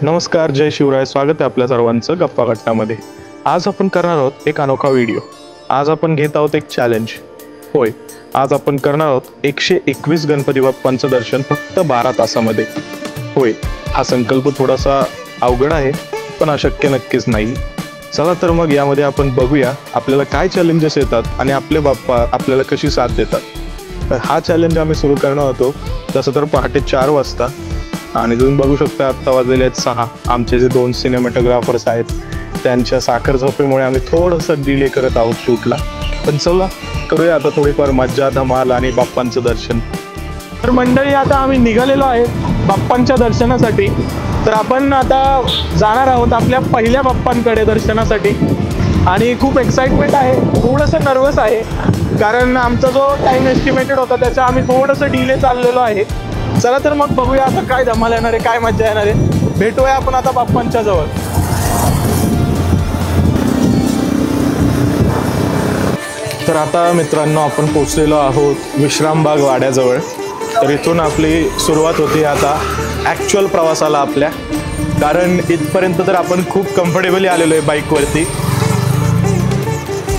नमस्कार, जय शिवराय. स्वागत आहे आपल्या सर्वांचं गप्पा गट्टामध्ये. आज आपण करणार आहोत एक अनोखा व्हिडिओ. आज आपण घेत आहोत एक चॅलेंज. होय, आज आपण करणार आहोत 121 गणपती बाप्पांचं दर्शन फक्त 12 तासामध्ये. होय, हा संकल्प थोडासा अवघड आहे, पण अशक्य नक्कीच नाही. चला तर मग यामध्ये आपण बघूया आपल्याला काय चॅलेंजेस येतात आणि आपले बाप्पा आपल्याला कशी साथ देतात. तर हा चॅलेंज आम्ही सुरू करणार होतो तसं तर पहाटे 4 वाजता, आणि तुम्ही बघू शकता आत्ता वाजलेले आहेत 6. आमचे जे 2 सिनेमॅटोग्राफर्स आहेत त्यांच्या साखर झोपेमुळे आम्ही थोडंसं डिले करत आहोत शूटला. पण चला करूया आता थोडीफार मज्जा, धमाल आणि बाप्पांचं दर्शन. तर मंडळी, आता आम्ही निघालेलो आहे बाप्पांच्या दर्शनासाठी. तर आपण आता जाणार आहोत आपल्या पहिल्या बाप्पांकडे दर्शनासाठी, आणि खूप एक्साइटमेंट आहे, थोडंसं नर्वस आहे, कारण आमचा जो टाईम एस्टिमेटेड होता त्याच्या आम्ही थोडंसं डिले चाललेलो आहे. चला तर मग बघूया आता काय धमाल येणार आहे, काय मजा येणार आहे. भेटूया आपण आता बाप्पांच्या जवळ. तर आता मित्रांनो, आपण पोचलेलो आहोत विश्रामबाग वाड्याजवळ. तर इथून आपली सुरुवात होती आता ॲक्च्युअल प्रवासाला आपल्या, कारण इथपर्यंत तर आपण खूप कम्फर्टेबली आलेलो आहे बाईकवरती.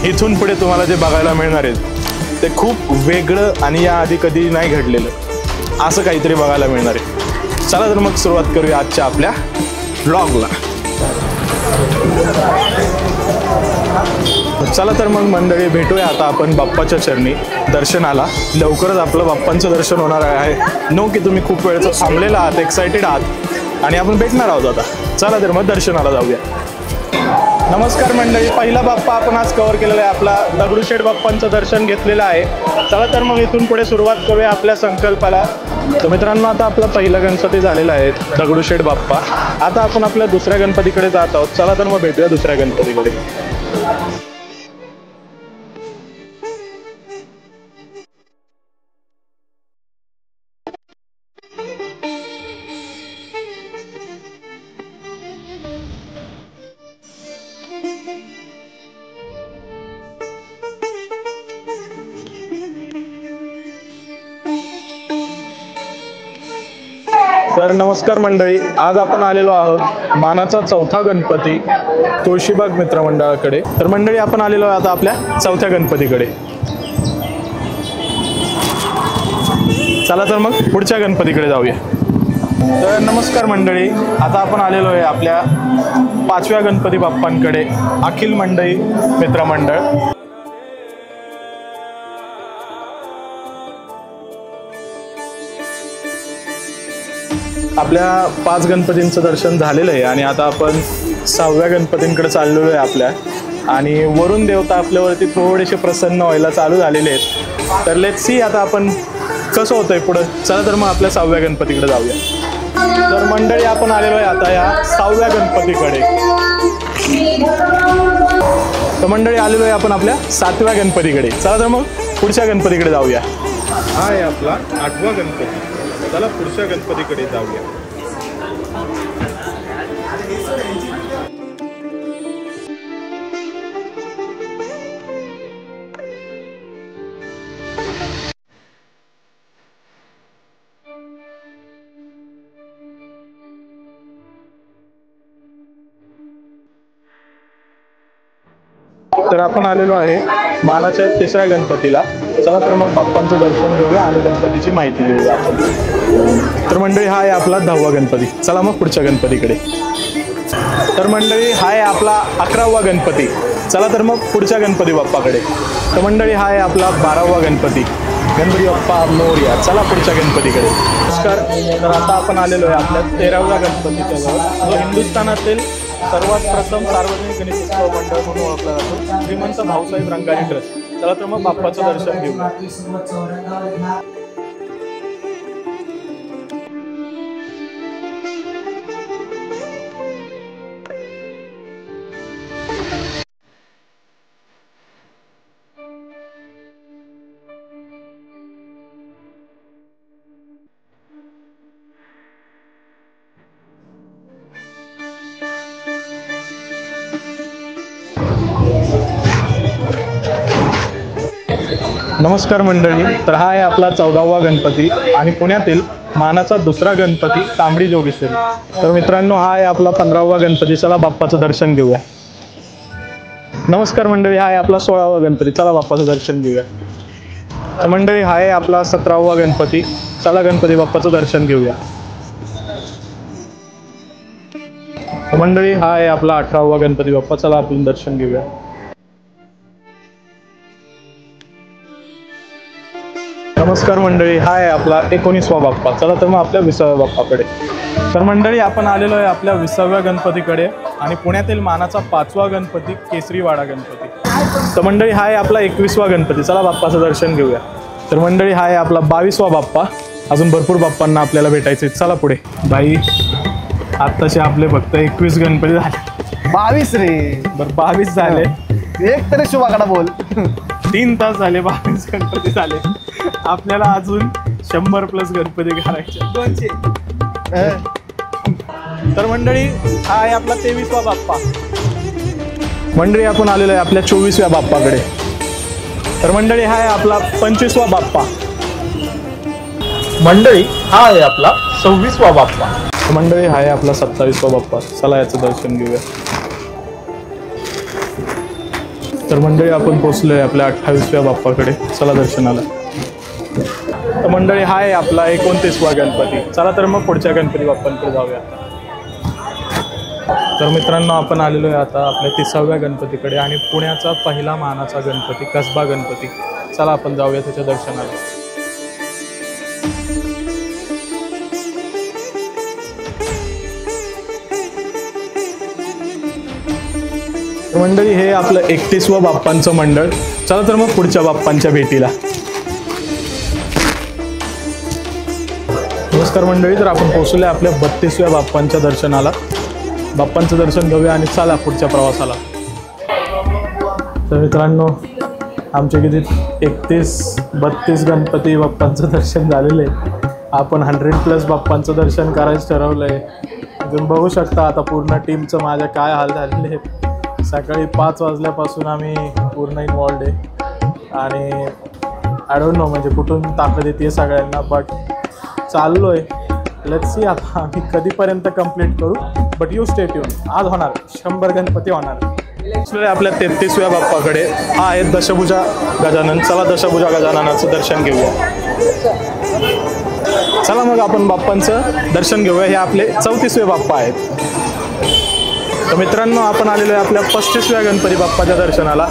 इथून पुढे तुम्हाला जे बघायला मिळणार आहे ते खूप वेगळं आणि याआधी कधी नाही घडलेलं, असं काहीतरी बघायला मिळणार आहे. चला तर मग सुरुवात करूया आजच्या आपल्या व्लॉगला. चला तर मग मंडळी, भेटूया आता आपण बाप्पाच्या चरणी दर्शनाला. लवकरच आपलं बाप्पांचं दर्शन होणार आहे. नो की तुम्ही खूप वेळचं थांबलेला आहात, एक्सायटेड आहात, आणि आपण भेटणार आहोत आता. चला तर मग दर्शनाला जाऊया. नमस्कार मंडळी, पहिला बाप्पा आपण आज कव्हर केलेला आहे. आपला दगडूशेठ बाप्पांचं दर्शन घेतलेलं आहे. चला तर मग इथून पुढे सुरुवात करूया आपल्या संकल्पाला. तर मित्रांनो, आता आपला पहिला गणपती झालेला आहे दगडूशेठ बाप्पा. आता आपण आपल्या दुसऱ्या गणपतीकडे जात आहोत. चला तर मग भेटूया दुसऱ्या गणपतीकडे. तर नमस्कार मंडळी, आज आपण आलेलो आहोत मानाचा चौथा गणपती तुळशीबाग मित्रमंडळाकडे. तर मंडळी, आपण आलेलो आहोत आता आपल्या चौथ्या गणपतीकडे. चला तर मग पुढच्या गणपतीकडे जाऊया. तर नमस्कार मंडळी, आता आपण आलेलो आहे आपल्या 5व्या गणपती बाप्पांकडे, अखिल मंडई मित्रमंडळ. आपल्या 5 गणपतींचं दर्शन झालेलं आहे आणि आता आपण 6व्या गणपतींकडे चाललेलो आहे आपल्या. आणि वरुण देवता आपल्यावरती थोडेसे प्रसन्न व्हायला चालू झालेले आहेत. तर लेट्स सी आता आपण कसं होतंय पुढं. चला तर मग आपल्या 6व्या गणपतीकडे जाऊया. तर मंडळी, आपण आलेलो आहे आता या 6व्या गणपतीकडे. तर मंडळी, आलेलो आहे आपण आपल्या 7व्या गणपतीकडे. चला तर मग पुढच्या गणपतीकडे जाऊया. हा आहे आपला 8वा गणपती. चला पुढच्या गणपतीकडे जाऊया. तर आपण आलेलो आहे मानाच्या 3ऱ्या गणपतीला. चला तर मग बाप्पांचं दर्शन घेऊया आणि गणपतीची माहिती घेऊया आपण. तर मंडळी, हा आहे आपला 10वा गणपती. चला मग पुढच्या गणपतीकडे. तर मंडळी, हा आहे आपला 11वा गणपती. चला तर मग पुढच्या गणपती बाप्पाकडे. तर मंडळी, हा आहे आपला 12वा गणपती. गणपती बाप्पा मोरया. चला पुढच्या गणपतीकडे. नमस्कार. तर आता आपण आलेलो आहे आपल्या 13व्या गणपतीच्या जवळ, जो हिंदुस्थानातील सर्वात प्रथम सार्वजनिक गणेशोत्सव मंडळ म्हणून ओळखला जातो, श्रीमंत भाऊसाहेब रंगारी ट्रस्ट. चला तर मग बाप्पाचं दर्शन घेऊया. नमस्कार मंडळी, तर हा आहे आपला 14वा गणपती आणि पुण्यातील मानाचा दुसरा गणपती तांबडी जोगेश्वरी. तर मित्रांनो, हा आहे आपला 15वा गणपती. चला बाप्पाचं दर्शन घेऊया. नमस्कार मंडळी, हा आहे आपला 16वा गणपती. चला बाप्पाचं दर्शन घेऊया. तर मंडळी, हा आहे आपला 17वा गणपती. चला गणपती बाप्पाचं दर्शन घेऊया. मंडळी, हा आहे आपला 18वा गणपती बाप्पा. चला आपण दर्शन घेऊया. नमस्कार मंडळी, हा आहे आपला 19वा बाप्पा. चला तर मग आपल्या 20व्या बाप्पाकडे. तर मंडळी, आपण आलेलो आहे आपल्या 20व्या गणपतीकडे आणि पुण्यातील मानाचा 5वा गणपती केसरीवाडा गणपती. तर मंडळी, हा आहे आपला 21वा गणपती. चला बाप्पाचं दर्शन घेऊया. तर मंडळी, हा आहे आपला 22वा बाप्पा. अजून भरपूर बाप्पांना आपल्याला भेटायचे. चला पुढे. बाई, आत्ताचे आपले फक्त 21 गणपती झाले. 22 रे. बरं, 22 झाले. एक तरी शुभाकडा बोल. 3 तास झाले, 22 गणपती झाले. आपल्याला अजून 100+ गणपती करायचे. 200. तर मंडळी, हा आहे आपला 23वा बाप्पा. मंडळी, आपण आलेलो आहे आपल्या 24व्या बाप्पाकडे. तर मंडळी, हा आहे आपला 25वा बाप्पा. मंडळी, हा आहे आपला 26वा बाप्पा. मंडळी, हा आहे आपला 27वा बाप्पा. चला याचं दर्शन घेऊया. तर मंडळी, आपण पोहोचलोय आपल्या 28व्या बाप्पाकडे. चला दर्शनाला. तर मंडळी, हा आहे आपला 29वा गणपती. चला तर मग पुढच्या गणपती बाप्पांकडे जाऊया. तर मित्रांनो, आपण आलेलो आहे आता आपल्या 30व्या गणपतीकडे आणि पुण्याचा पहिला मानाचा गणपती कसबा गणपती. चला आपण जाऊया त्याच्या दर्शनाला. मंडळी, हे आपलं 31वं बाप्पांचं मंडळ. चला तर मग पुढच्या बाप्पांच्या भेटीला. नमस्कार मंडळी, तर आपण पोहोचलोय आपल्या 32व्या बाप्पांच्या दर्शनाला. बाप्पांचं दर्शन घेऊया आणि चला पुढच्या प्रवासाला. तर मित्रांनो, आमचे किती 31-32 गणपती बाप्पांचं दर्शन झालेलं आहे. आपण 100+ बाप्पांचं दर्शन करायचं ठरवलं आहे. तुम्ही बघू शकता आता पूर्ण टीमचं माझ्या काय हाल झालेले आहेत. सकाळी 5 वाजल्यापासून आम्ही पूर्ण इन्वॉल्ड आहे आणि आय डोंट नो म्हणजे कुठून ताकद येते सगळ्यांना, बट चाललो आहे. लेट्स सी आता आम्ही कधीपर्यंत कंप्लीट करू. But you stay tune. आज होणार 100 गणपती होणार. आपल्या 33व्या बाप्पाकडे. हा आहे दशभुजा गजानन. चला दशभुजा गजाननाचं दर्शन घेऊया. चला मग आपण बाप्पांचं दर्शन घेऊया. हे आपले 34वे बाप्पा आहेत. तर मित्रांनो, आपण आलेलो आहे आपल्या 35व्या गणपती बाप्पाच्या दर्शनाला.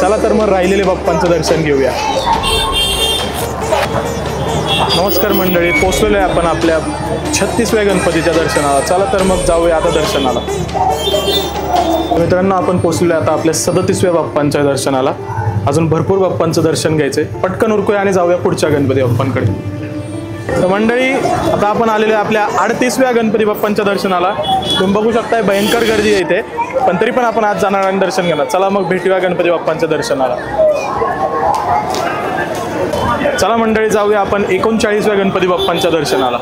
चला तर मग राहिलेले बाप्पांचं दर्शन घेऊया. नमस्कार मंडळी, पोचलेलो आहे आपण आपल्या 36व्या गणपतीच्या दर्शनाला. चला तर मग जाऊया आता दर्शनाला. मित्रांनो, आपण पोचलेलो आहे आता आपल्या 37व्या बाप्पांच्या दर्शनाला. अजून भरपूर बाप्पांचं दर्शन घ्यायचंय. पटकन उरकूया आणि जाऊया पुढच्या गणपती बाप्पांकडे. तर मंडळी, आता आपण आलेलो आहे आपल्या 38व्या गणपती बाप्पांच्या दर्शनाला. तुम्ही बघू शकताय भयंकर गर्दी आहे इथे, पण तरी पण आपण आज जाणार आणि दर्शन घेणार. चला मग भेटूया गणपती बाप्पांच्या दर्शनाला. चला मंडळी, जाऊया आपण 39व्या गणपती बाप्पांच्या दर्शनाला.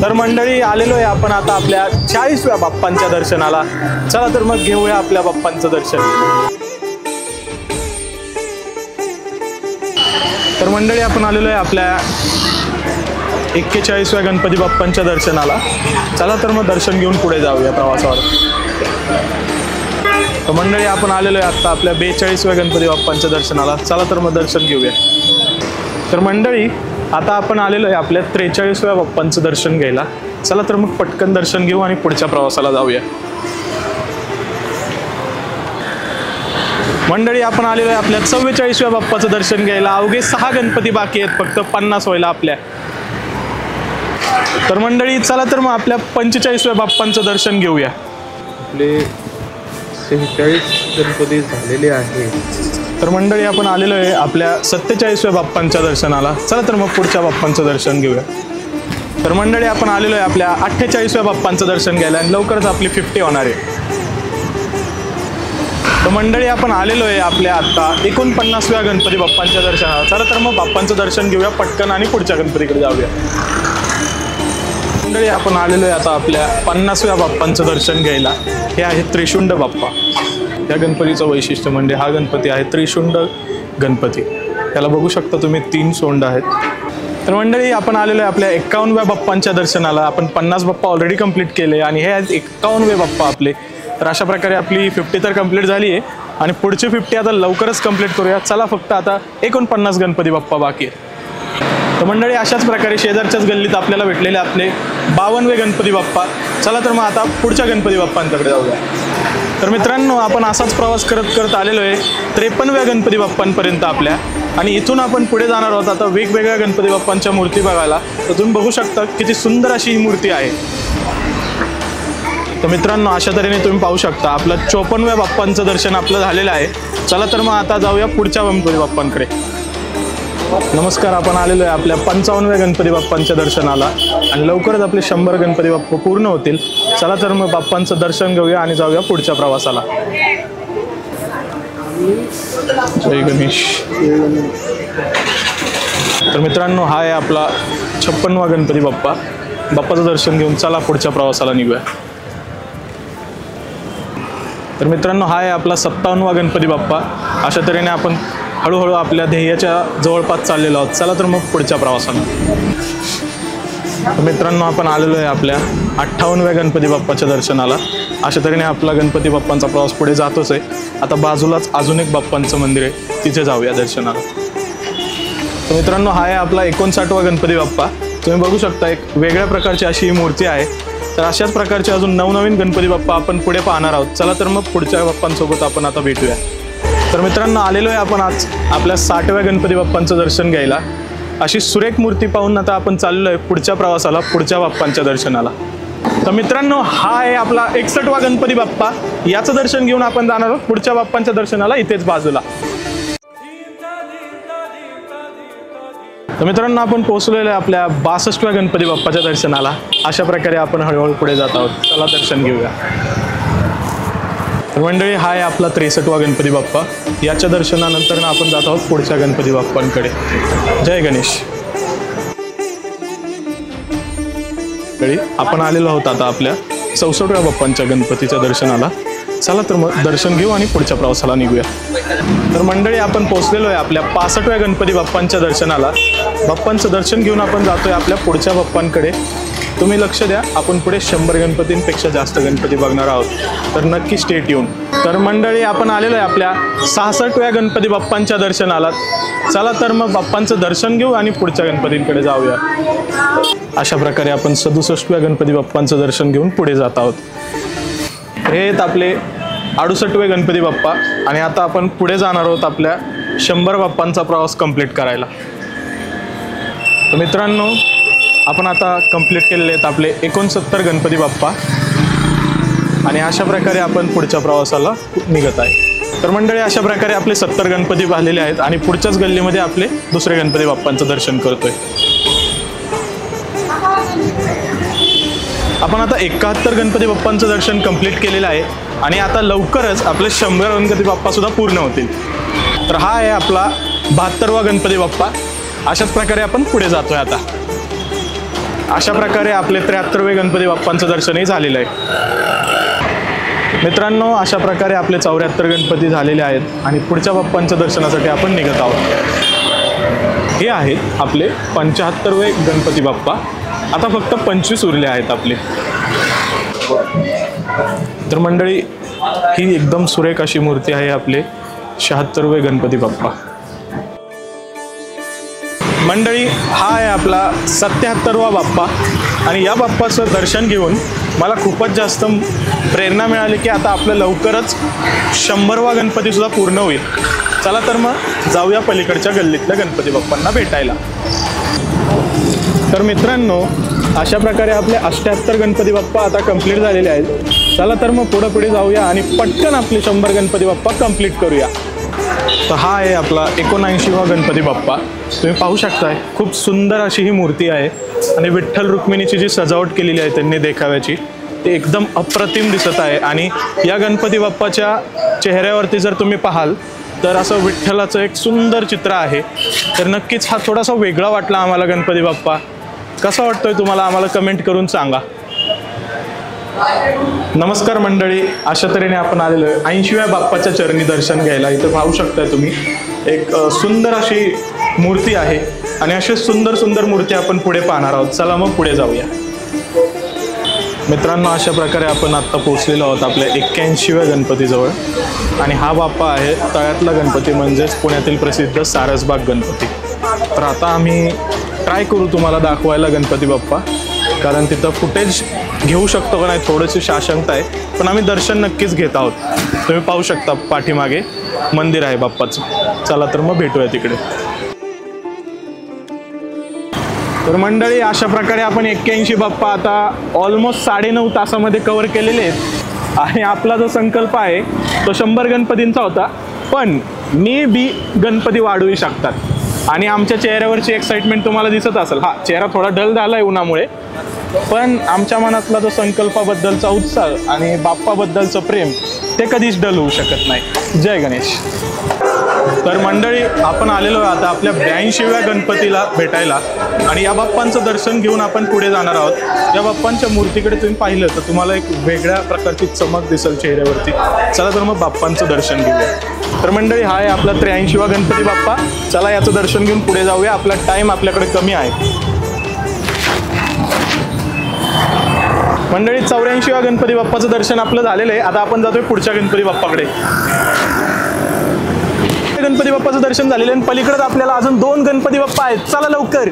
तर मंडळी, आलेलो आहे आपण आता आपल्या 40व्या बाप्पांच्या दर्शनाला. चला तर मग घेऊया आपल्या बाप्पांचं दर्शन. तर मंडळी, आपण आलेलो आहे आपल्या 41व्या गणपती बाप्पांच्या दर्शनाला. चला तर मग दर्शन घेऊन पुढे जाऊया प्रवासावर. तर मंडळी, आपण आलेलो आहे आत्ता आपल्या 42व्या गणपती बाप्पांच्या दर्शनाला. चला तर मग दर्शन घेऊया. तर मंडळी, आता आपण आलेलो आहे आपल्या 43व्या बाप्पांचं दर्शन घ्यायला. चला तर मग पटकन दर्शन घेऊ आणि पुढच्या प्रवासाला जाऊया. मंडळी, आपण आलेलो आहे आपल्या 44व्या बाप्पाचं दर्शन घ्यायला. अवघे 6 गणपती बाकी आहेत फक्त 50 व्हायला आपल्या. तर मंडळी, चला तर मग आपल्या 45व्या बाप्पांचं दर्शन घेऊया. आपले 46 गणपती झालेले आहेत. तर मंडळी, आपण आलेलो आहे आपल्या 47व्या बाप्पांच्या दर्शनाला. चला तर मग पुढच्या बाप्पांचं दर्शन घेऊया. तर मंडळी, आपण आलेलो आहे आपल्या 48व्या बाप्पांचं दर्शन घ्यायला आणि लवकरच आपली 50 होणार आहे. तर मंडळी, आपण आलेलो आहे आपल्या आत्ता 49व्या गणपती बाप्पांच्या दर्शनाला. चला तर मग बाप्पांचं दर्शन घेऊया पटकन आणि पुढच्या गणपतीकडे जाऊया. मंडळी, आपण आलेलो आहे आता आपल्या 50व्या बाप्पांचं दर्शन घ्यायला. हे आहे त्रिशुंड बाप्पा. या गणपतीचं वैशिष्ट्य म्हणजे हा गणपती आहे त्रिशुंड गणपती. त्याला बघू शकता तुम्ही 3 सोंड आहेत. तर मंडळी आपण आलेलो आहे आपल्या 51व्या बाप्पांच्या दर्शनाला. आपण 50 बाप्पा ऑलरेडी कंप्लीट केले आणि हे आहेत 51वे बाप्पा आपले. तर अशा प्रकारे आपली 50 तर कंप्लीट झाली आहे आणि पुढची 50 आता लवकरच कंप्लीट करूया. चला फक्त आता 49 गणपती बाप्पा बाकी आहे. तर मंडळी अशाच प्रकारे शेजारच्याच गल्लीत आपल्याला भेटलेले आपले 52वे गणपती बाप्पा. चला तर मग आता पुढच्या गणपती बाप्पांकडे जाऊया. तर मित्रांनो आपण असाच प्रवास करत करत आलेलो आहे 53व्या गणपती बाप्पांपर्यंत आपल्या. आणि इथून आपण पुढे जाणार आहोत आता वेगवेगळ्या गणपती बाप्पांच्या मूर्ती बघायला. तर तुम्ही बघू शकता किती सुंदर अशी ही मूर्ती आहे. तर मित्रांनो अशा तऱ्हेने तुम्ही पाहू शकता आपलं 54व्या बाप्पांचं दर्शन आपलं झालेलं आहे. चला तर मग आता जाऊया पुढच्या गणपती बाप्पांकडे. नमस्कार, आपण आलेलो आहे आपल्या 55व्या गणपती बाप्पांच्या दर्शनाला आणि लवकरच आपले 100 गणपती बाप्पा पूर्ण होतील. चला तर मग बाप्पांचं दर्शन घेऊया आणि जाऊया पुढच्या प्रवासाला. जय गणेश. तर मित्रांनो हा आहे आपला 56वा गणपती बाप्पा. बाप्पाचं दर्शन घेऊन चला पुढच्या प्रवासाला निघूया. तर मित्रांनो हा आहे आपला 57वा गणपती बाप्पा. अशा तऱ्हेने आपण हळूहळू आपल्या ध्येयाच्या जवळपास चाललेलो आहोत. चला तर मग पुढच्या प्रवासाला. मित्रांनो आपण आलेलो आहे आपल्या 58व्या गणपती बाप्पाच्या दर्शनाला. अशा तऱ्हेने आपला गणपती बाप्पांचा प्रवास पुढे जातोच आहे. आता बाजूलाच अजून एक बाप्पांचं मंदिर आहे, तिथे जाऊया दर्शनाला. तर मित्रांनो हा आहे आपला 59वा गणपती बाप्पा. तुम्ही बघू शकता एक वेगळ्या प्रकारची अशी ही मूर्ती आहे. तर अशाच प्रकारचे अजून नवनवीन गणपती बाप्पा आपण पुढे पाहणार आहोत. चला तर मग पुढच्या बाप्पांसोबत आपण आता भेटूया. तर मित्रांनो आलेलो आहे आपण आज आपल्या 60व्या गणपती बाप्पांचं दर्शन घ्यायला. अशी सुरेख मूर्ती पाहून आता आपण चाललो आहे पुढच्या प्रवासाला, पुढच्या बाप्पांच्या दर्शनाला. तर मित्रांनो हा आहे आपला 61वा गणपती बाप्पा. याचं दर्शन घेऊन आपण जाणार आहोत पुढच्या बाप्पांच्या दर्शनाला इथेच बाजूला. तर मित्रांनो आपण पोहोचलेलो आहे आपल्या 62व्या गणपती बाप्पाच्या दर्शनाला. अशा प्रकारे आपण हळूहळू पुढे जात आहोत. चला दर्शन घेऊया. तर मंडळी हा आहे आपला 63वा गणपती बाप्पा. याच्या दर्शनानंतर आपण जात आहोत पुढच्या गणपती बाप्पांकडे. जय गणेश. आपण आलेलो आहोत आता आपल्या 64व्या बाप्पांच्या गणपतीच्या दर्शनाला. चला तर मग दर्शन घेऊ आणि पुढच्या प्रवासाला निघूया. तर मंडळी आपण पोहोचलेलो आहे आपल्या 65व्या गणपती बाप्पांच्या दर्शनाला. बाप्पांचं दर्शन घेऊन आपण जातोय आपल्या पुढच्या बाप्पांकडे. तुम्ही लक्ष द्या, आपण पुढे 100 गणपतींपेक्षा जास्त गणपती बघणार आहोत. तर नक्की स्टे ट्यून. तर मंडळी आपण आलेलो आहे आपल्या 66व्या गणपती बाप्पांच्या दर्शनाला. चला तर मग बाप्पांचं दर्शन घेऊ आणि पुढच्या गणपतींकडे जाऊया. अशा प्रकारे आपण 67व्या गणपती बाप्पांचं दर्शन घेऊन पुढे जात आहोत. हे आहेत आपले 68वे गणपती बाप्पा आणि आता आपण पुढे जाणार आहोत आपल्या 100 बाप्पांचा प्रवास कंप्लीट करायला. तर मित्रांनो आपण आता कंप्लीट केलेले आहेत आपले 69 गणपती बाप्पा आणि अशा प्रकारे आपण पुढच्या प्रवासाला निघत आहे. तर मंडळी अशा प्रकारे आपले 70 गणपती झालेले आहेत आणि पुढच्याच गल्लीमध्ये आपले दुसरे गणपती बाप्पांचं दर्शन करतोय. आपण आता 71 गणपती बाप्पांचं दर्शन कंप्लीट केलेलं आहे आणि आता लवकरच आपले 100 गणपती बाप्पा सुद्धा पूर्ण होतील. तर हा आहे आपला 72वा गणपती बाप्पा. अशाच प्रकारे आपण पुढे जातोय आता. अशा प्रकारे आपले 73वे गणपती बाप्पांचं दर्शनही झालेलं आहे. मित्रांनो अशा प्रकारे आपले 74 गणपती झालेले आहेत आणि पुढच्या बाप्पांच्या दर्शनासाठी आपण निघत आहोत. हे आहेत आपले 75वे गणपती बाप्पा. आता फक्त 25 उरले आहेत आपले. तर मंडळी ही एकदम सुरेख अशी मूर्ती आहे आपले 76वे गणपती बाप्पा. मंडळी हा आहे आपला 77वा बाप्पा आणि या बाप्पाचं दर्शन घेऊन मला खूपच जास्त प्रेरणा मिळाली की आता आपलं लवकरच 100वा गणपतीसुद्धा पूर्ण होईल. चला तर मग जाऊया पलीकडच्या गल्लीतल्या गणपती बाप्पांना भेटायला. तर मित्रांनो अशा प्रकारे आपले 78 गणपती बाप्पा आता कंप्लीट झालेले आहेत. चला तर मग पुढे जाऊया आणि पटकन आपले 100 गणपती बाप्पा कंप्लीट करूया. तर हा आहे आपला 79वा गणपती बाप्पा. तुम्ही पाहू शकताय खूप सुंदर अशी ही मूर्ती आहे आणि विठ्ठल रुक्मिणीची जी सजावट केलेली आहे त्यांनी देखाव्याची ते एकदम अप्रतिम दिसत आहे. आणि या गणपती बाप्पाच्या चेहऱ्यावरती जर तुम्ही पाहाल तर असं विठ्ठलाचं एक सुंदर चित्र आहे. तर नक्कीच हा थोडासा वेगळा वाटला आम्हाला गणपती बाप्पा. कसा वाटतोय तुम्हाला आम्हाला कमेंट करून सांगा. नमस्कार मंडळी, अशा तऱ्हेने आपण आलेलो आहे 80व्या बाप्पाच्या चरणी दर्शन घ्यायला. इथं पाहू शकताय तुम्ही एक सुंदर अशी मूर्ती आहे आणि असे सुंदर सुंदर मूर्ती आपण पुढे पाहणार आहोत. चला मग पुढे जाऊया. मित्रांनो, अशा प्रकारे आपण आत्ता पोहोचलेलो आहोत आपल्या 81व्या गणपतीजवळ आणि हा बाप्पा आहे तळ्यातला गणपती, म्हणजेच पुण्यातील प्रसिद्ध सारसबाग गणपती. तर आता आम्ही ट्राय करू तुम्हाला दाखवायला गणपती बाप्पा, कारण तिथं फुटेज घेऊ शकतो का नाही थोडीशी साशंकता आहे, पण आम्ही दर्शन नक्कीच घेत आहोत. तुम्ही पाहू शकता पाठीमागे मंदिर आहे बाप्पाचं. चला तर मग भेटूया तिकडे. तर मंडळी, अशा प्रकारे आपण 81 बाप्पा आता ऑलमोस्ट 9.5 तासामध्ये कव्हर केलेले आहेत आणि आपला जो संकल्प आहे तो 100 गणपतींचा होता, पण मे बी गणपती वाढवू शकतात आणि आमच्या चेहऱ्यावरची एक्साइटमेंट तुम्हाला दिसत असेल. हा चेहरा थोडा डल झाला आहे उन्हामुळे, पण आमच्या मनातला जो संकल्पाबद्दलचा उत्साह आणि बाप्पाबद्दलचं प्रेम ते कधीच डल होऊ शकत नाही. जय गणेश. तर मंडळी, आपण आलेलो आहे आता आपल्या 82व्या गणपतीला भेटायला आणि या बाप्पांचं दर्शन घेऊन आपण पुढे जाणार आहोत. या बाप्पांच्या मूर्तीकडे तुम्ही पाहिलं तर तुम्हाला एक वेगळ्या प्रकारची चमक दिसेल चेहऱ्यावरती. चला तर मग बाप्पांचं दर्शन घेऊया. तर मंडळी, हा आहे आपला 83वा गणपती बाप्पा. चला याचं दर्शन घेऊन पुढे जाऊया. आपला टाइम आपल्याकडे कमी आहे. मंडळी, 84व्या गणपती बाप्पाचं दर्शन आपलं झालेलं आहे. आता आपण जातोय पुढच्या गणपती बाप्पाकडे. गणपती बाप्पाचं दर्शन झालेलं आहे. पलीकडे आपल्याला अजून 2 गणपती बाप्पा आहेत. चला लवकर.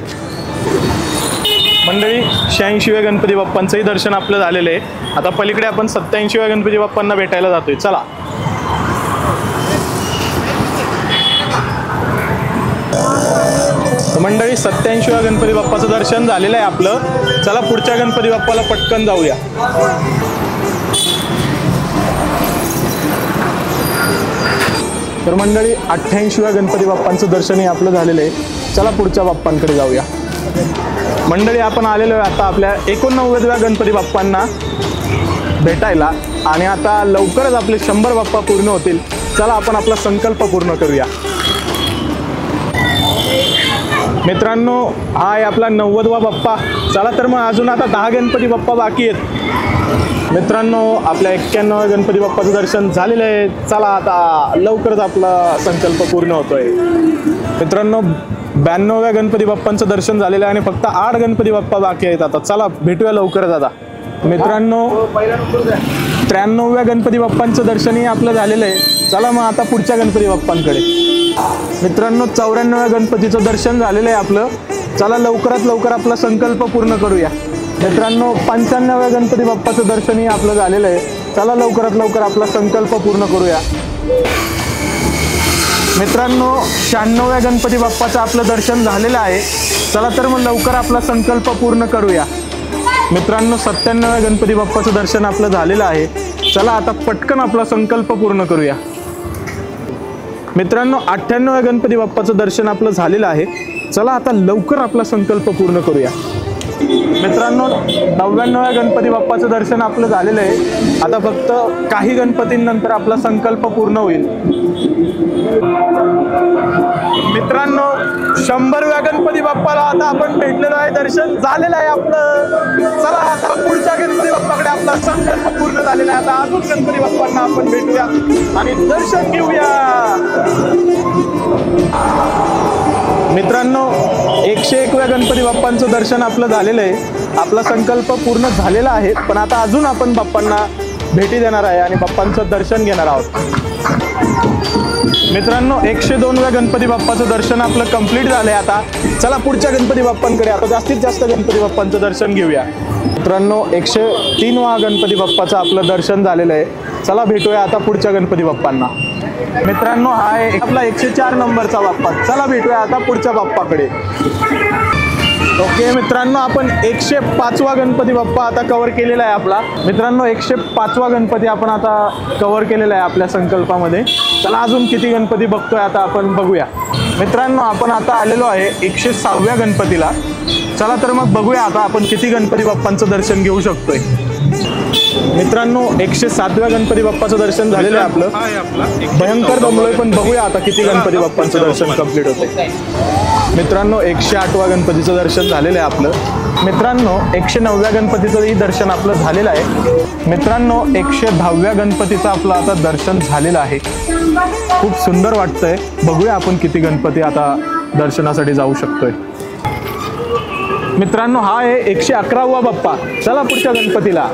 मंडळी, 86व्या गणपती बाप्पांचंही दर्शन आपलं झालेलं आहे. आता पलीकडे आपण 87व्या गणपती बाप्पांना भेटायला जातोय. चला. मंडळी, 87व्या गणपती बाप्पाचं दर्शन झालेलं आहे आपलं. चला पुढच्या गणपती बाप्पाला पटकन जाऊया. तर मंडळी, 88व्या गणपती बाप्पांचं दर्शनही आपलं झालेलं आहे. चला पुढच्या बाप्पांकडे जाऊया. मंडळी, आपण आलेलो आहे आता आपल्या 89व्या गणपती बाप्पांना भेटायला आणि आता लवकरच आपले 100 बाप्पा पूर्ण होतील. चला आपण आपला संकल्प पूर्ण करूया. मित्रांनो, हा आहे आपला 90वा बाप्पा. चला तर मग अजून आता 10 गणपती बाप्पा बाकी आहेत. मित्रांनो, आपल्या 91व्या गणपती बाप्पाचं दर्शन झालेलं आहे. चला आता लवकरच आपला संकल्प पूर्ण होतोय. मित्रांनो, 92व्या गणपती बाप्पांचं दर्शन झालेलं आहे आणि फक्त 8 गणपती बाप्पा बाकी आहेत. आता चला भेटूया लवकरच. आता मित्रांनो, 93व्या गणपती बाप्पांचं दर्शनही आपलं झालेलं आहे. चला मग आता पुढच्या गणपती बाप्पांकडे. मित्रांनो, 94व्या गणपतीचं दर्शन झालेलं आहे आपलं. चला लवकरात लवकर आपला संकल्प पूर्ण करूया. मित्रांनो, 95व्या गणपती बाप्पाचं दर्शनही आपलं झालेलं आहे. चला लवकरात लवकर आपला संकल्प पूर्ण करूया. मित्रांनो, 96व्या गणपती बाप्पाचं आपलं दर्शन झालेलं आहे. चला तर मग लवकर आपला संकल्प पूर्ण करूया. मित्रांनो, 97व्या गणपती बाप्पाचं दर्शन आपलं झालेलं आहे. चला आता पटकन आपला संकल्प पूर्ण करूया. मित्रांनो, 98व्या गणपती बाप्पाचं दर्शन आपलं झालेलं आहे. चला आता लवकर आपला संकल्प पूर्ण करूया. मित्रांनो, 99व्या गणपती बाप्पाचं दर्शन आपलं झालेलं आहे. आता फक्त काही गणपतींनंतर आपला संकल्प पूर्ण होईल. मित्रांनो, 100व्या गणपती बाप्पाला आता आपण भेटलेलो आहे. दर्शन झालेलं आहे आपलं. चला आता पुढच्या गणपती बाप्पाकडे आपला संकल्प पूर्ण झालेला आहे. आता अजून गणपती बाप्पांना आपण भेटूया आणि दर्शन घेऊया. मित्रांनो, 101व्या गणपती बाप्पांचं दर्शन आपलं झालेलं आहे. आपला संकल्प पूर्ण झालेला आहे, पण आता अजून आपण बाप्पांना भेटी देणार आहे आणि बाप्पांचं दर्शन घेणार आहोत. मित्रांनो, 102व्या गणपती बाप्पाचं दर्शन आपलं कंप्लीट झालंय. आता चला पुढच्या गणपती बाप्पांकडे आता जास्तीत जास्त गणपती बाप्पांचं दर्शन घेऊया. मित्रांनो, 103वा गणपती बाप्पाचं आपलं दर्शन झालेलं आहे. चला भेटूया आता पुढच्या गणपती बाप्पांना. मित्रांनो, हा आहे आपला 104 नंबरचा बाप्पा. चला भेटूया आता पुढच्या बाप्पाकडे. ओके मित्रांनो, आपण 105वा गणपती बाप्पा आता कव्हर केलेला आहे आपला. मित्रांनो, 105वा गणपती आपण आता कव्हर केलेला आहे आपल्या संकल्पामध्ये. चला अजून किती गणपती बघतोय आता आपण बघूया. मित्रांनो, आपण आता आलेलो आहे 106व्या गणपतीला. चला तर मग बघूया आता आपण किती गणपती बाप्पांचं दर्शन घेऊ शकतोय. मित्रांनो, 107व्या गणपती बाप्पाचं दर्शन झालेलं आहे आपलं. भयंकर दमलोय, पण बघूया आता किती गणपती बाप्पांचं दर्शन कंप्लीट होते. मित्रांनो, 108व्या गणपतीचं दर्शन झालेलं आहे आपलं. मित्रांनो, 109व्या गणपतीचंही दर्शन आपलं झालेलं आहे. मित्रांनो, 110व्या गणपतीचं आपलं आता दर्शन झालेलं आहे. खूप सुंदर वाटतंय. बघूया आपण किती गणपती आता दर्शनासाठी जाऊ शकतोय. मित्रांनो, हा आहे 111वा बाप्पा. चला पुढच्या गणपतीला.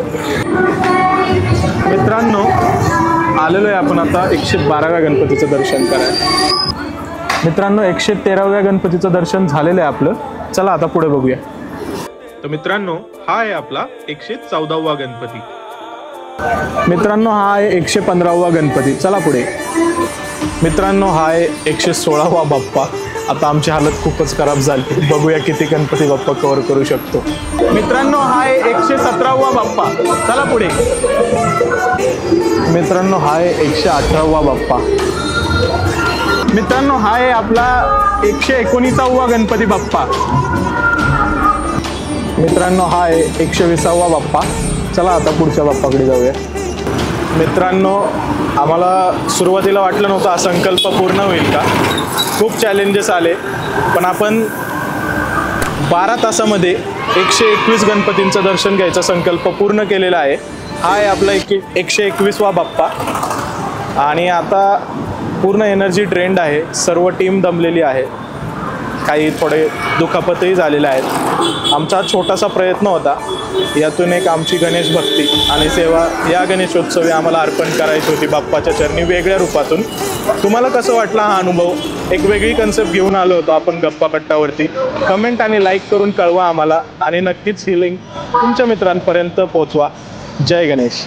मित्रांनो, आलेलो आहे आपण आता 112व्या गणपतीचं दर्शन करायला. मित्रांनो, 113व्या गणपतीचं दर्शन झालेलं आहे आपलं. चला आता पुढे बघूया. तर मित्रांनो, हा आहे आपला 114वा गणपती. मित्रांनो, हा आहे 115वा गणपती. चला पुढे. मित्रांनो, हा आहे 116वा बाप्पा. आता आमची हालत खूपच खराब झाली. बघूया किती गणपती बाप्पा कव्हर करू शकतो. मित्रांनो, हा आहे 117वा बाप्पा. चला पुढे. मित्रांनो, हा आहे 118वा बाप्पा. मित्रांनो, हा आहे आपला 119वा गणपती बाप्पा. मित्रांनो, हा आहे 120वा बाप्पा. चला आता पुढच्या बाप्पाकडे जाऊया. मित्रांनो, आम्हाला सुरुवातीला वाटलं नव्हतं हा संकल्प पूर्ण होईल का. खूप चॅलेंजेस आले, पण आपण 12 तासामध्ये 121 गणपतींचं दर्शन घ्यायचा संकल्प पूर्ण केलेला आहे. हा आहे आपला 121वा बाप्पा. आणि आता पूर्ण एनर्जी ट्रेंड आहे. सर्व टीम दमलेली आहे. काही थोडे दुखापतही झालेले आहेत. आमचा छोटासा प्रयत्न होता. यातून एक आमची गणेश भक्ती आणि सेवा या गणेशोत्सवी आम्हाला अर्पण करायची होती बाप्पाच्या चरणी वेगळ्या रूपातून. तुम्हाला कसं वाटला हा अनुभव? एक वेगळी कन्सेप्ट घेऊन आलो होतो आपण गप्पा कट्टावरती. कमेंट आणि लाईक करून कळवा आम्हाला, आणि नक्कीच ही लिंक तुमच्या मित्रांपर्यंत पोहोचवा. जय गणेश.